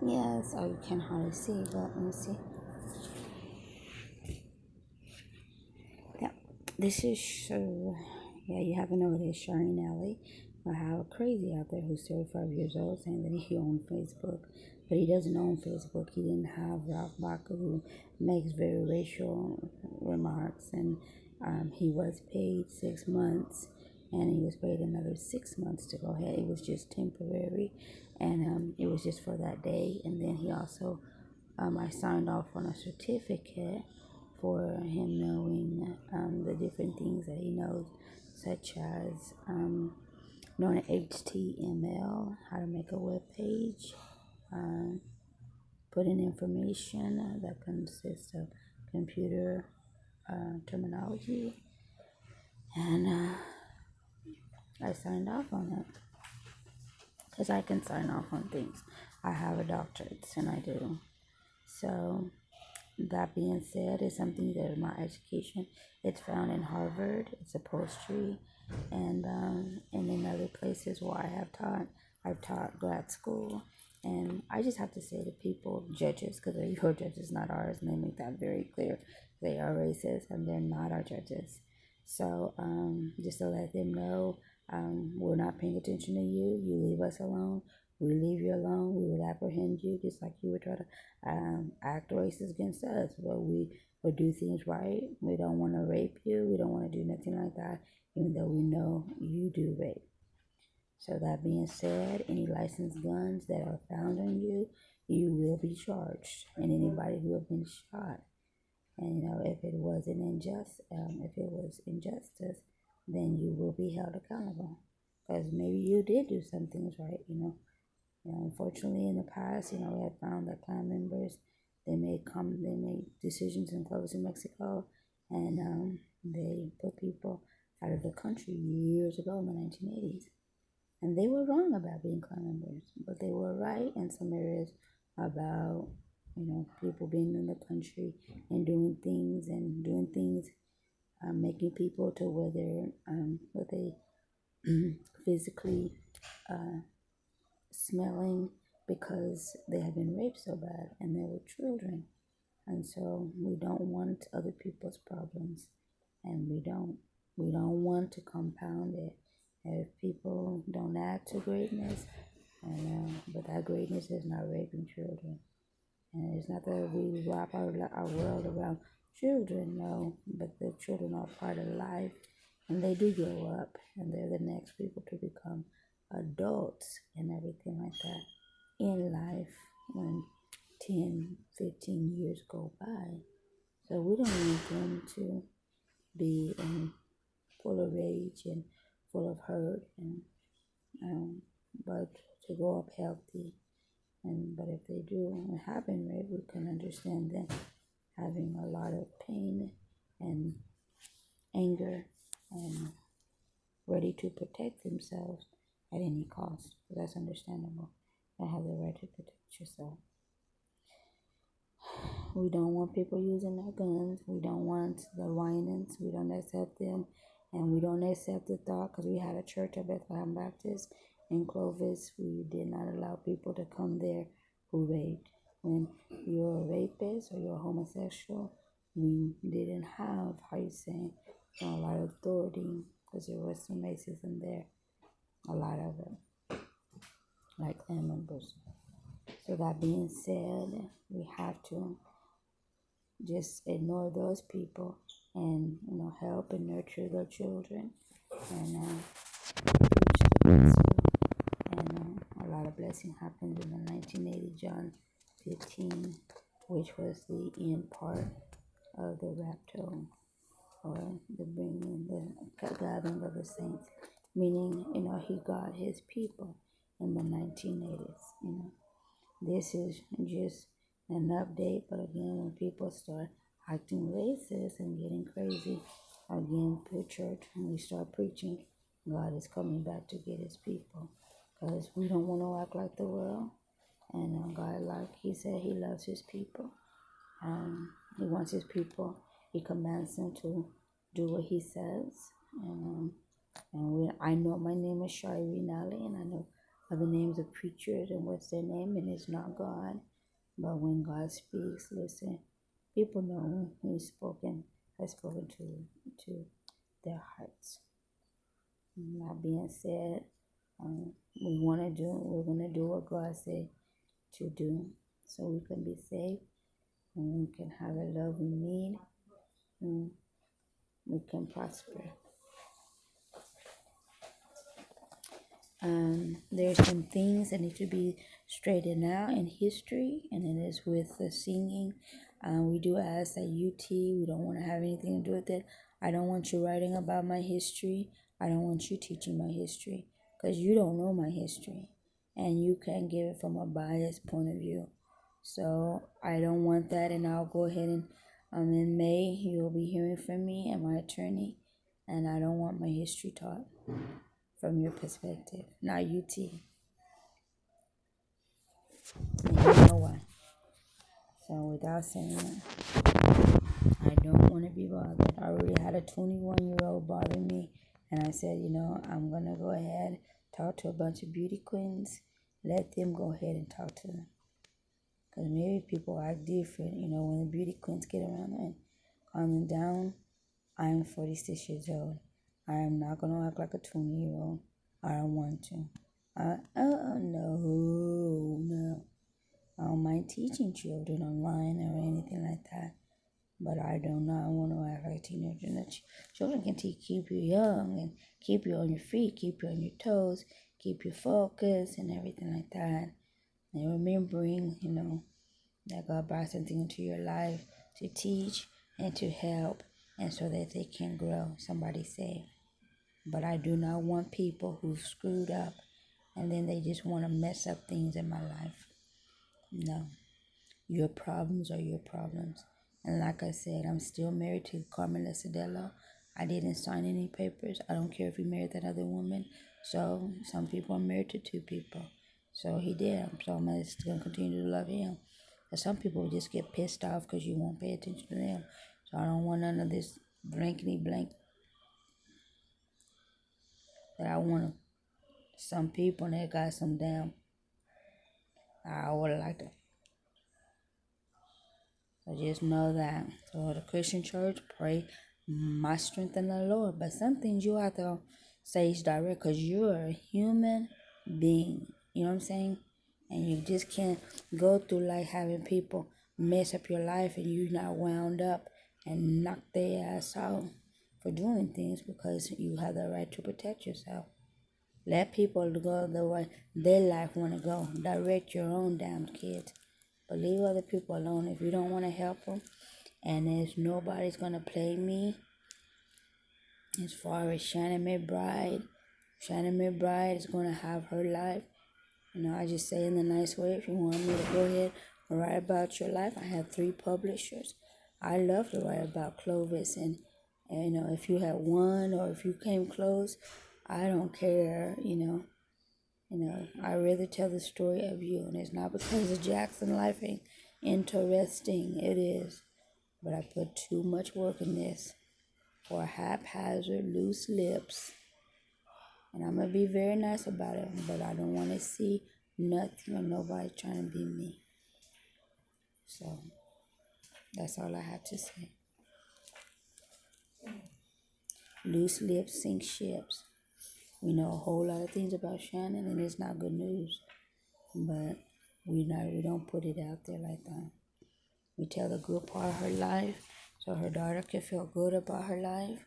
Yes, oh, you can hardly see, but let me see. Yeah, this is yeah, you have to know this Shireen Nalley. I have a crazy out there who's 35 years old saying that he owns Facebook, but he doesn't own Facebook. He didn't have Ralph Baca, who makes very racial remarks, and he was paid 6 months, and he was paid another 6 months to go ahead. It was just temporary, and it was just for that day, and then he also I signed off on a certificate for him knowing the different things that he knows, such as knowing HTML, how to make a web page, um, put in information that consists of computer terminology, and I signed off on it because I can sign off on things. I have a doctorate, and I do. So that being said, it's something that in my education, it's found in Harvard, it's upholstery, and in other places where I've taught grad school. And I just have to say to people, judges, because they're your judges, not ours, and they make that very clear. They are racist and they're not our judges. So just to let them know, we're not paying attention to you. You leave us alone. We leave you alone. We will apprehend you just like you would try to act racist against us. But we will do things right. We don't want to rape you. We don't want to do nothing like that, even though we know you do rape. So that being said, any licensed guns that are found on you, you will be charged. And anybody who has been shot, and if it was if it was injustice, then you will be held accountable. Because maybe you did do some things right. Unfortunately, in the past, we have found that Klan members they made decisions in closing Mexico, and they put people out of the country years ago in the 1980s, and they were wrong about being Klan members, but they were right in some areas about people being in the country and doing things, making people to where they physically uh, smelling because they had been raped so bad and they were children. And so we don't want other people's problems, and we don't want to compound it. If people don't add to greatness, and but that greatness is not raping children. And it's not that we wrap our world around children, no, but the children are part of life, and they do grow up, and they're the next people to become adults and everything like that in life when 10, 15 years go by. So we don't want them to be full of rage and full of hurt, and but to grow up healthy. And but if they do have been raped, we can understand them having a lot of pain and anger and ready to protect themselves at any cost. That's understandable. They have the right to protect yourself. We don't want people using their guns. We don't want the violence. We don't accept them. And we don't accept the thought, because we had a church at Bethlehem Baptist in Clovis. We did not allow people to come there who raped. When you're a rapist or you're a homosexual, we didn't have, a lot of authority, because there was some racism there, a lot of it, like clan members. So that being said, we have to just ignore those people and help and nurture their children and preach the gospel. And a lot of blessing happened in the 1980 John 15, which was the end part of the rapture, or the bringing, the gathering of the saints, meaning he got his people in the 1980s. This is just an update, but again, when people start acting racist and getting crazy, again, put church and we start preaching, God is coming back to get his people, because we don't want to act like the world. And God, like he said, he loves his people. He wants his people. He commands them to do what he says. And I know my name is Shireen Nalley, and I know other names of preachers and what's their name, and it's not God. But when God speaks, listen, people know when He's spoken, has spoken to their hearts. And that being said, we're gonna do what God said to do, so we can be safe and we can have the love we need, and we can prosper. There's some things that need to be straightened out in history, and it is with the singing. We do ask that we don't want to have anything to do with it. I don't want you writing about my history. I don't want you teaching my history because you don't know my history and you can't give it from a biased point of view. So I don't want that, and I'll go ahead and in May you'll be hearing from me and my attorney, and I don't want my history taught from your perspective, not UT. And you know why. So without saying that, I don't want to be bothered. I already had a 21-year-old bother me, and I said, I'm going to go ahead, talk to a bunch of beauty queens, let them go ahead and talk to them. Because maybe people act different, when the beauty queens get around and calm them down. I am 46 years old. I am not going to act like a 20-year-old. I don't want to. No. I don't mind teaching children online or anything like that. But I do not want to act like a teenager. And children can keep you young and keep you on your feet, keep you on your toes, keep you focused and everything like that. And remembering, that God brought something into your life to teach and to help and so that they can grow. Somebody say. But I do not want people who screwed up and then they just want to mess up things in my life. No. Your problems are your problems. And like I said, I'm still married to Carmen Lasadelo. I didn't sign any papers. I don't care if he married that other woman. So some people are married to two people. So he did. So I'm just going to continue to love him. But some people just get pissed off because you won't pay attention to them. So I don't want none of this blankety blank that I want to. Some people, they got some damn. I would like to. So just know that. So the Christian church, pray my strength in the Lord. But some things you have to say is direct because you're a human being. You know what I'm saying? And you just can't go through like having people mess up your life and you not wound up and knock their ass out for doing things because you have the right to protect yourself. Let people go the way their life want to go. Direct your own damn kids. But leave other people alone if you don't want to help them. And there's nobody's going to play me. As far as Shannon McBride is going to have her life. I just say in the nice way, if you want me to go ahead and write about your life, I have 3 publishers. I love to write about Clovis. And if you had one or if you came close, I don't care, I rather tell the story of you. And it's not because of Jackson life ain't interesting. It is. But I put too much work in this for haphazard, loose lips. And I'm going to be very nice about it. But I don't want to see nothing or nobody trying to be me. So that's all I have to say. Loose lips sink ships. We know a whole lot of things about Shannon, and it's not good news. But we don't put it out there like that. We tell the good part of her life so her daughter can feel good about her life.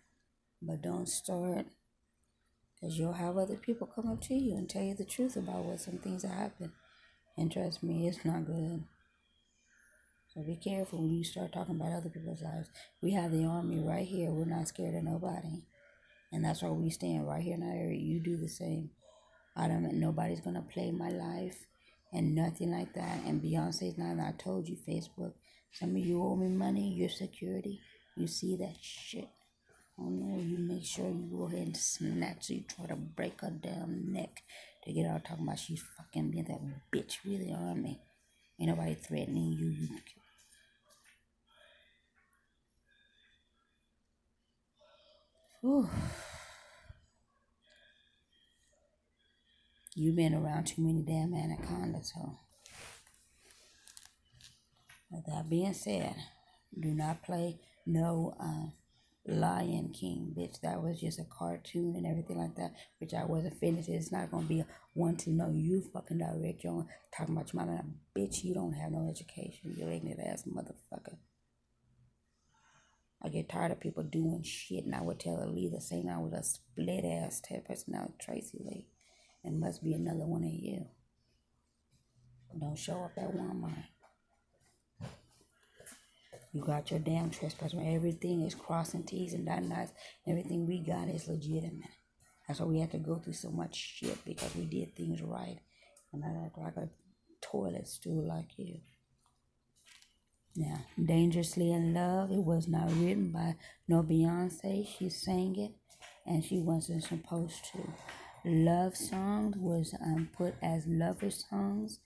But don't start, because you'll have other people come up to you and tell you the truth about what some things that happen. And trust me, it's not good. So be careful when you start talking about other people's lives. We have the army right here. We're not scared of nobody. And that's why we stand right here in our area. You do the same. Nobody's going to play my life and nothing like that. And Beyonce's not, I told you, Facebook. Some of you owe me money, your security. You see that shit. Oh no, you make sure you go ahead and snatch. You try to break her damn neck to get out talking about she's fucking being that bitch really on me. Ain't nobody threatening you. Whew. You've been around too many damn anacondas, so. With that being said, do not play no Lion King, bitch. That was just a cartoon and everything like that, which I wasn't finished. It's not gonna be a one to know you fucking direct your own talking about your mama. Bitch, you don't have no education. You ignorant ass motherfucker. I get tired of people doing shit, and I would tell her Lee the same I was a split ass type personality, Tracy Lee. And must be another one of you. Don't show up at Walmart. You got your damn trespass when everything is crossing T's and dotting I's. Everything we got is legitimate. That's why we have to go through so much shit because we did things right. And I act like a toilet stool like you. Now, Dangerously in Love, it was not written by no Beyonce. She sang it and she wasn't supposed to. Love Songs was put as lover songs.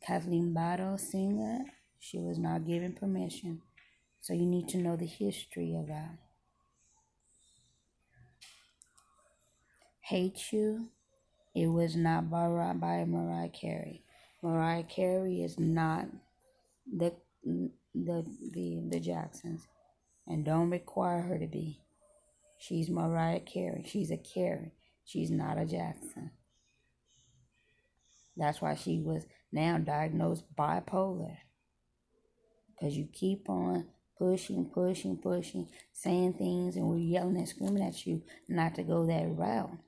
Kathleen Battle, singer, she was not given permission. So you need to know the history of that. Hate You, it was not by Mariah Carey. Mariah Carey is not the the Jacksons, and don't require her to be. She's Mariah Carey. She's a Carey. She's not a Jackson. That's why she was now diagnosed bipolar. Because you keep on pushing, saying things, and we're yelling and screaming at you not to go that route.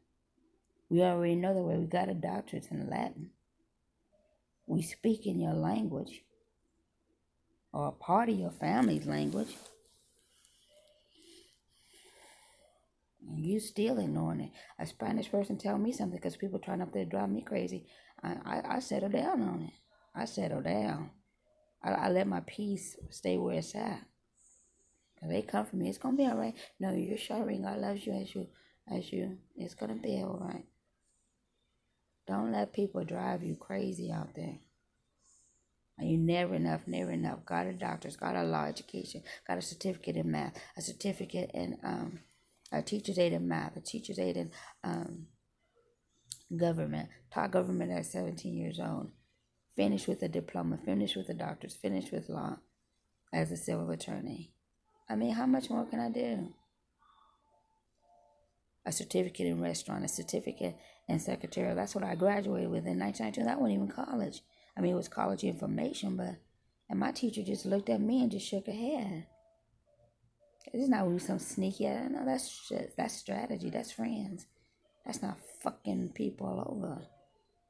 We already know that way. We got a doctorate in Latin. We speak in your language, or a part of your family's language. And you still ignoring it. A Spanish person tell me something because people trying up there to drive me crazy. I settle down on it. I settle down. I let my peace stay where it's at. Cause they come for me. It's gonna be all right. No, you're Shireen. God loves you as you. It's gonna be all right. Don't let people drive you crazy out there. And you never enough. Got a doctor's, got a law education, got a certificate in math, a certificate in a teacher's aid in math, a teacher's aid in government, taught government at 17 years old, finished with a diploma, finished with a doctor's, finished with law as a civil attorney. I mean, how much more can I do? A certificate in restaurant, a certificate in secretarial. That's what I graduated with in 1992. That wasn't even college. I mean, it was college information, and my teacher just looked at me and just shook her head. It's not we some sneaky. No, that's strategy. That's friends. That's not fucking people all over.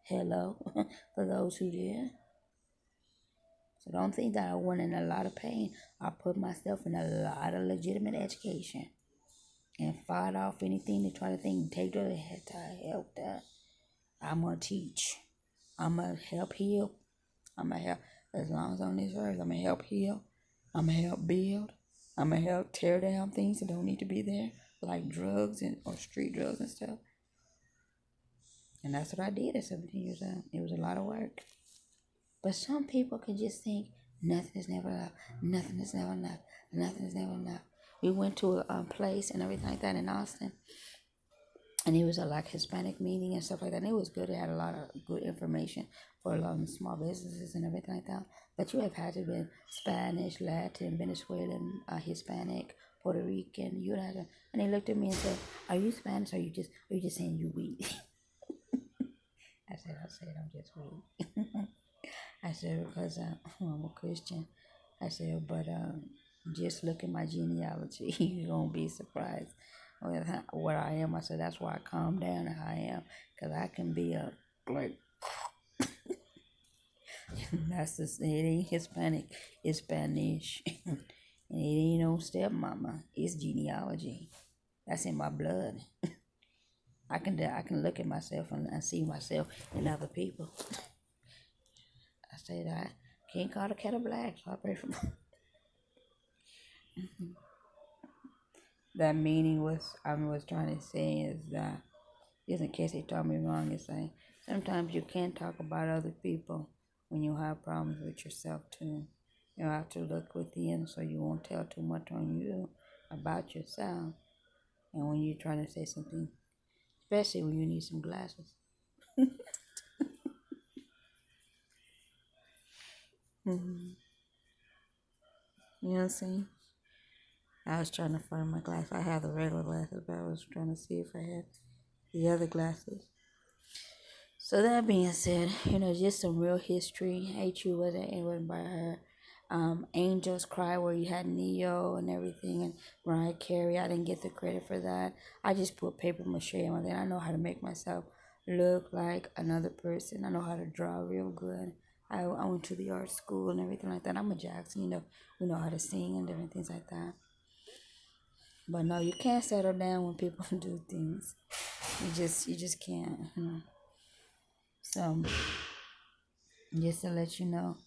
Hello, for those who did. So don't think that I went in a lot of pain. I put myself in a lot of legitimate education and fought off anything to try to take to the head to help that. I'm going to teach. I'm going to help heal. I'm going to help, as long as I'm on this earth, I'm going to help heal. I'm going to help build. I'm going to help tear down things that don't need to be there, like drugs or street drugs and stuff. And that's what I did at 17 years old. It was a lot of work. But some people can just think, nothing is never enough. Nothing is never enough. Nothing is never enough. We went to a place and everything like that in Austin. And it was a like Hispanic meeting and stuff like that. And it was good. It had a lot of good information for a lot of small businesses and everything like that. But you have had to be Spanish, Latin, Venezuelan, Hispanic, Puerto Rican. You had to, and they looked at me and said, "Are you Spanish? Or are you just saying you weak?" I said, I'm just weak. I said, because I'm a Christian. I said, but just look at my genealogy. You're going to be surprised with what I am. I said, that's why I calm down and how I am. Because I can be like, that's just, it ain't Hispanic. It's Spanish. And it ain't no stepmama. It's genealogy. That's in my blood. I can look at myself and see myself in other people. I said I can't call the kettle black, so I pray for that meaning was I was trying to say is that just in case they taught me wrong, it's like sometimes you can't talk about other people when you have problems with yourself too. You have to look within so you won't tell too much on you about yourself. And when you're trying to say something especially when you need some glasses. Hmm. You know what I'm saying? I was trying to find my glasses. I have the regular glasses, but I was trying to see if I had the other glasses. So that being said, just some real history. H.U. wasn't by her. Angels Cry, where you had Neo and everything, and Mariah Carey. I didn't get the credit for that. I just put paper mache on it. I know how to make myself look like another person. I know how to draw real good. I went to the art school and everything like that. I'm a Jackson, we know how to sing and different things like that. But no, you can't settle down when people do things. You just can't. So just to let you know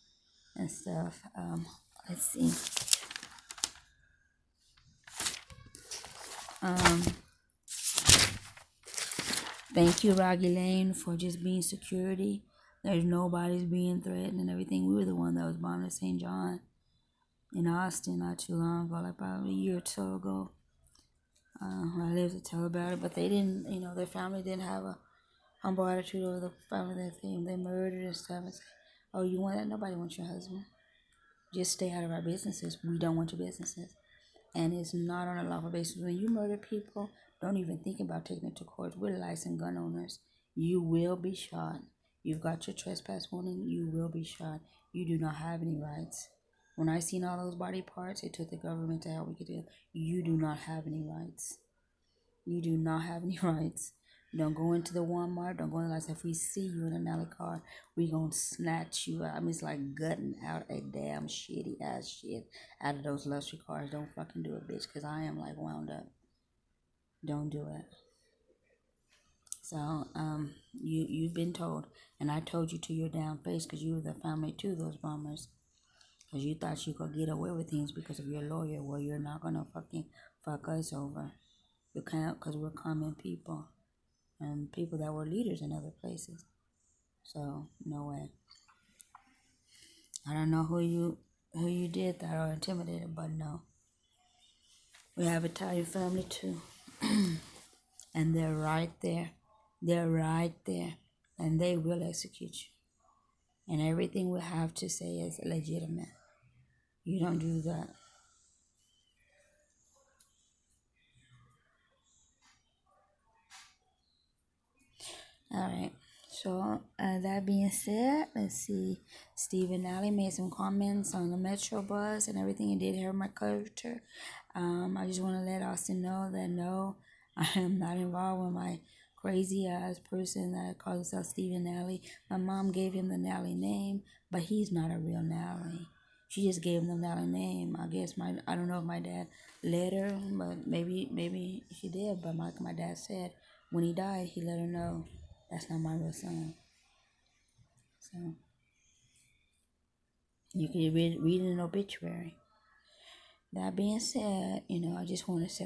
and stuff. Let's see. Um, Thank you, Rocky Lane, for just being security. There's nobody's being threatened and everything. We were the one that was bombed at St. John in Austin not too long ago, like about a year or so ago. I lived to tell about it, but they didn't. Their family didn't have a humble attitude over the family that they murdered and stuff. And say, oh, you want that? Nobody wants your husband. Just stay out of our businesses. We don't want your businesses. And it's not on a lawful basis. When you murder people, don't even think about taking it to court. We're licensed gun owners. You will be shot. You've got your trespass warning. You will be shot. You do not have any rights. When I seen all those body parts, it took the government to help me get it. You do not have any rights. You do not have any rights. Don't go into the Walmart. Don't go in the lights. If we see you in an alley car, we gonna snatch you out. I mean, it's like gutting out a damn shitty ass shit out of those luxury cars. Don't fucking do it, bitch, because I am like wound up. Don't do it. So, you've been told, and I told you to your damn face, because you were the family to those bombers, because you thought you could get away with things because of your lawyer. Well, you're not gonna fucking fuck us over. You can't, because we're common people and people that were leaders in other places. So no way. I don't know who you did that or intimidated, but no. We have Italian family too, and they're right there. They're right there, and they will execute you. And everything we have to say is legitimate. You don't do that. All right. So that being said, let's see. Stephen Nalley made some comments on the Metro bus and everything. It did hurt my culture. I just want to let Austin know that no, I am not involved with my crazy ass person that calls himself Stephen Nalley. My mom gave him the Nalley name, but he's not a real Nalley. She just gave him the Nalley name. I don't know if my dad let her, but maybe she did. But like my dad said, when he died, he let her know that's not my real son. So you can read an obituary. That being said, I just want to set